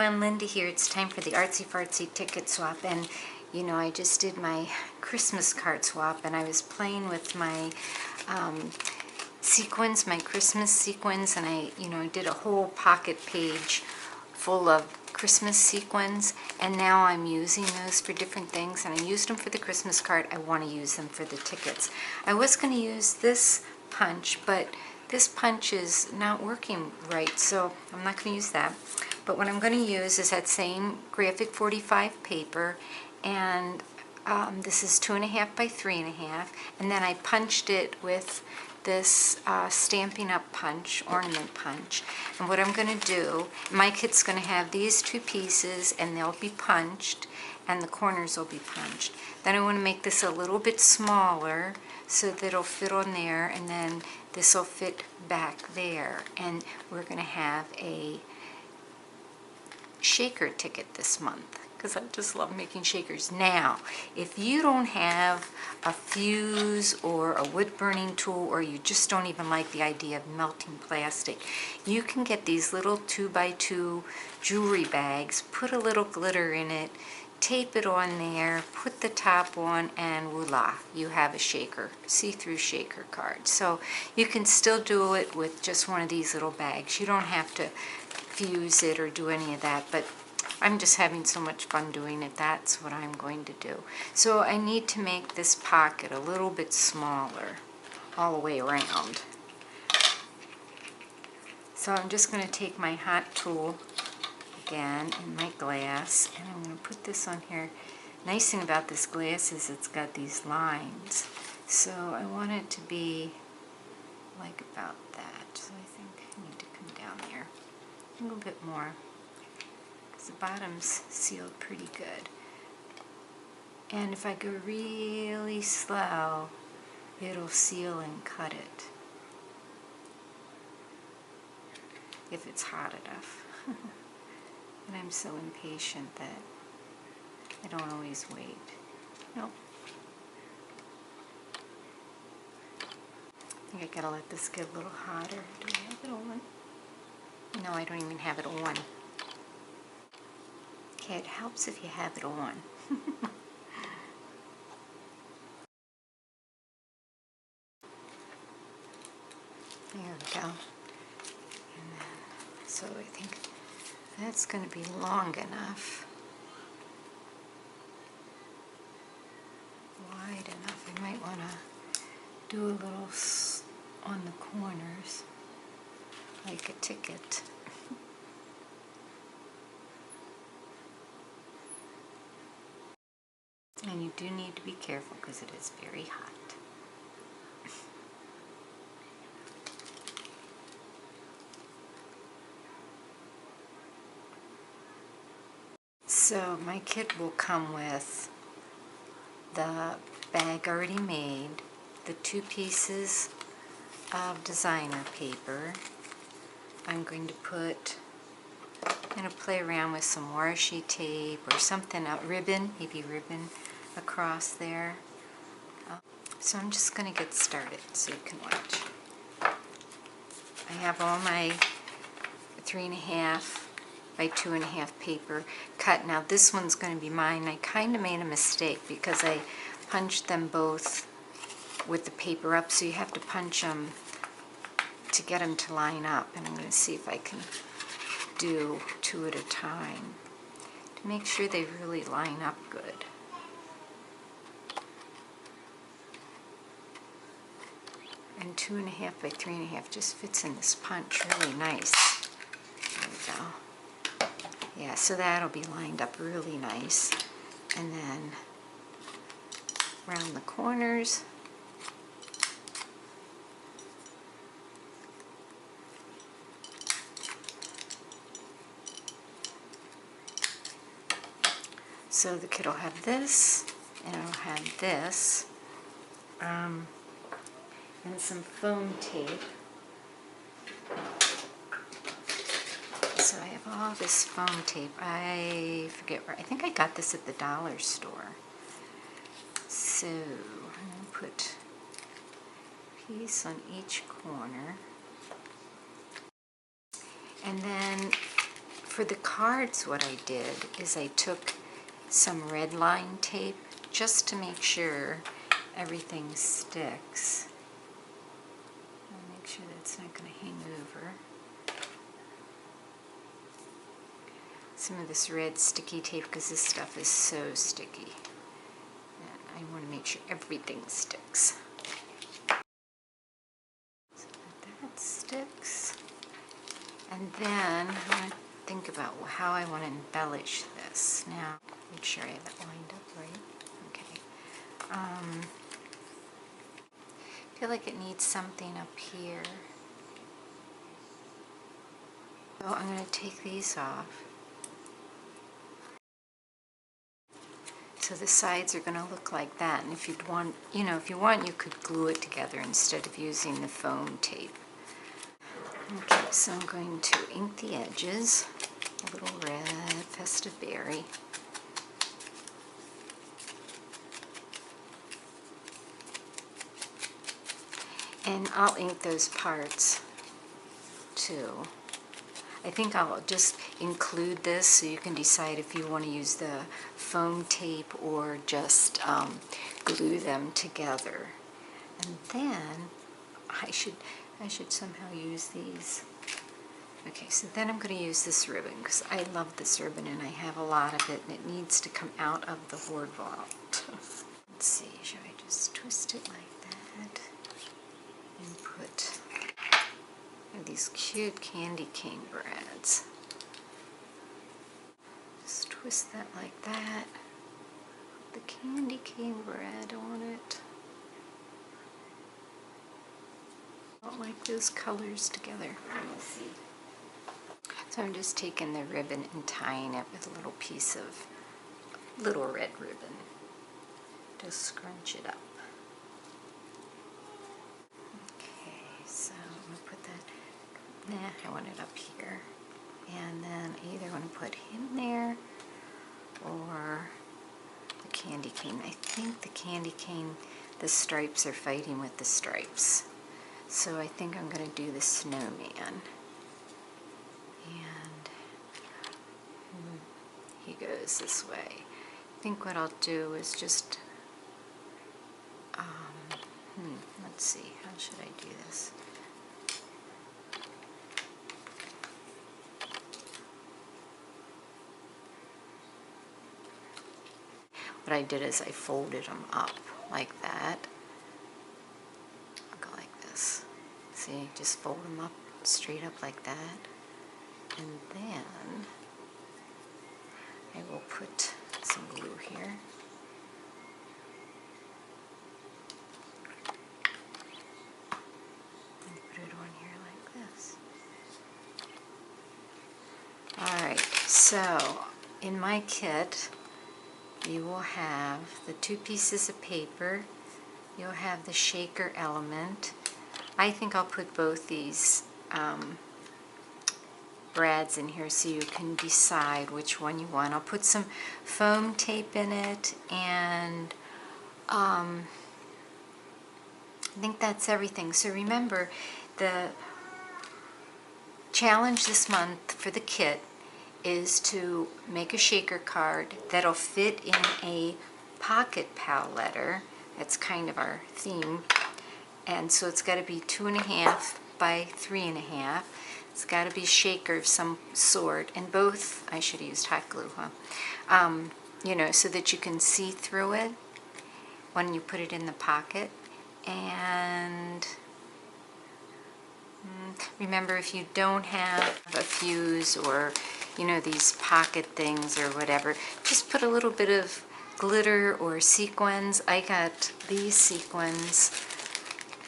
everyone, Linda here. It's time for the artsy fartsy ticket swap, and you know, I just did my Christmas card swap, and I was playing with my sequins, my Christmas sequins, and I did a whole pocket page full of Christmas sequins, and now I'm using those for different things, and I used them for the Christmas card. I want to use them for the tickets. I was going to use this punch, but this punch is not working right, so I'm not going to use that. But what I'm going to use is that same graphic 45 paper, and this is 2.5 by 3.5, and then I punched it with this Stampin' Up! Punch, ornament punch. And what I'm going to do, my kit's going to have these two pieces, and they'll be punched, and the corners will be punched. Then I want to make this a little bit smaller so that it'll fit on there, and then this will fit back there. And we're going to have a shaker ticket this month, because I just love making shakers. Now, if you don't have a fuse or a wood burning tool, or you just don't even like the idea of melting plastic, you can get these little 2x2 jewelry bags, put a little glitter in it, tape it on there, put the top on, and voila, you have a shaker, see-through shaker card. So you can still do it with just one of these little bags. You don't have to fuse it or do any of that, but I'm just having so much fun doing it. That's what I'm going to do. So I need to make this pocket a little bit smaller all the way around. So I'm just going to take my hot tool again and my glass, and I'm going to put this on here. Nice thing about this glass is it's got these lines. So I want it to be like about that. So I think I need to come down there a little bit more, because the bottom's sealed pretty good. And if I go really slow, it'll seal and cut it, if it's hot enough. And I'm so impatient that I don't always wait. Nope. I think I gotta let this get a little hotter. Do I have it on? No, I don't even have it on. Okay, it helps if you have it on. There we go. And then, so I think that's going to be long enough, wide enough. I might want to do a little on the corners, like a ticket. And you do need to be careful because it is very hot. So my kit will come with the bag already made, the 2 pieces of designer paper. I'm going to play around with some washi tape or something, ribbon, maybe ribbon across there. So I'm just going to get started so you can watch. I have all my 3.5 by 2.5 paper cut. Now this one's going to be mine. I kind of made a mistake because I punched them both with the paper up, so you have to punch them to get them to line up, and I'm going to see if I can do 2 at a time to make sure they really line up good. And 2.5 by 3.5 just fits in this punch really nice. There we go. Yeah, so that'll be lined up really nice. And then around the corners. So the kit will have this, and it'll have this, and some foam tape. So I have all this foam tape. I forget where. I think I got this at the dollar store. So I'm going to put a piece on each corner. And then for the cards, what I did is I took some red line tape just to make sure everything sticks. I'll make sure that's not going to hang over. Some of this red sticky tape, because this stuff is so sticky. And I want to make sure everything sticks. So that sticks. And then I want to think about how I want to embellish this. Now, make sure I have that lined up right. Okay. I feel like it needs something up here. So I'm going to take these off. So the sides are going to look like that. And if you'd want, if you want, you could glue it together instead of using the foam tape. Okay, so I'm going to ink the edges. A little red, festive berry. And I'll ink those parts too. I think I'll just include this so you can decide if you want to use the foam tape or just glue them together. And then I should somehow use these. Okay, so then I'm going to use this ribbon because I love this ribbon and I have a lot of it and it needs to come out of the hoard vault. Let's see, should I just twist it like that and put these cute candy cane brads. Just twist that like that. Put the candy cane brad on it. I don't like those colors together. Let's see. So I'm just taking the ribbon and tying it with a little piece of little red ribbon. Just scrunch it up. Okay, so I'm going to put that, I want it up here. And then I either want to put him there or the candy cane. I think the candy cane, the stripes are fighting with the stripes. So I think I'm going to do the snowman. And he goes this way. I think what I'll do is just, let's see, how should I do this? What I did is I folded them up like that. I'll go like this. See, just fold them up straight up like that. And then I will put some glue here. And put it on here like this. Alright, so in my kit, you will have the 2 pieces of paper. You'll have the shaker element. I think I'll put both these brads in here so you can decide which one you want. I'll put some foam tape in it, and I think that's everything. So remember, the challenge this month for the kit is to make a shaker card that'll fit in a pocket pal letter. That's kind of our theme. And so it's got to be 2.5 by 3.5. It's got to be shaker of some sort, and both, I should have used hot glue, so that you can see through it when you put it in the pocket. And remember, if you don't have a fuse or these pocket things or whatever, just put a little bit of glitter or sequins. I got these sequins,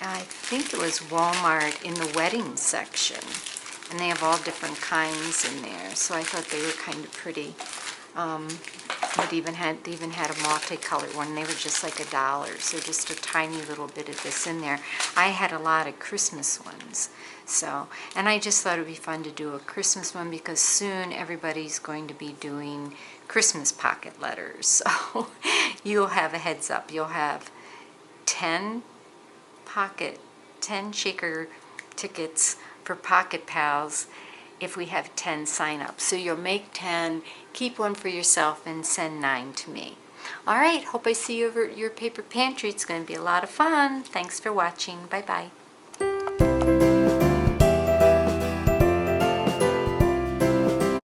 I think it was Walmart, in the wedding section, and they have all different kinds in there, so I thought they were kind of pretty. They even had a multicolored one. They were just like $1, so just a tiny little bit of this in there. I had a lot of Christmas ones, and I just thought it would be fun to do a Christmas one because soon everybody's going to be doing Christmas pocket letters, so you'll have a heads up. You'll have 10 shaker tickets for Pocket Pals, if we have 10 sign-ups. So you'll make 10, keep one for yourself, and send 9 to me. All right, hope I see you over at Your Paper Pantry. It's going to be a lot of fun. Thanks for watching. Bye-bye.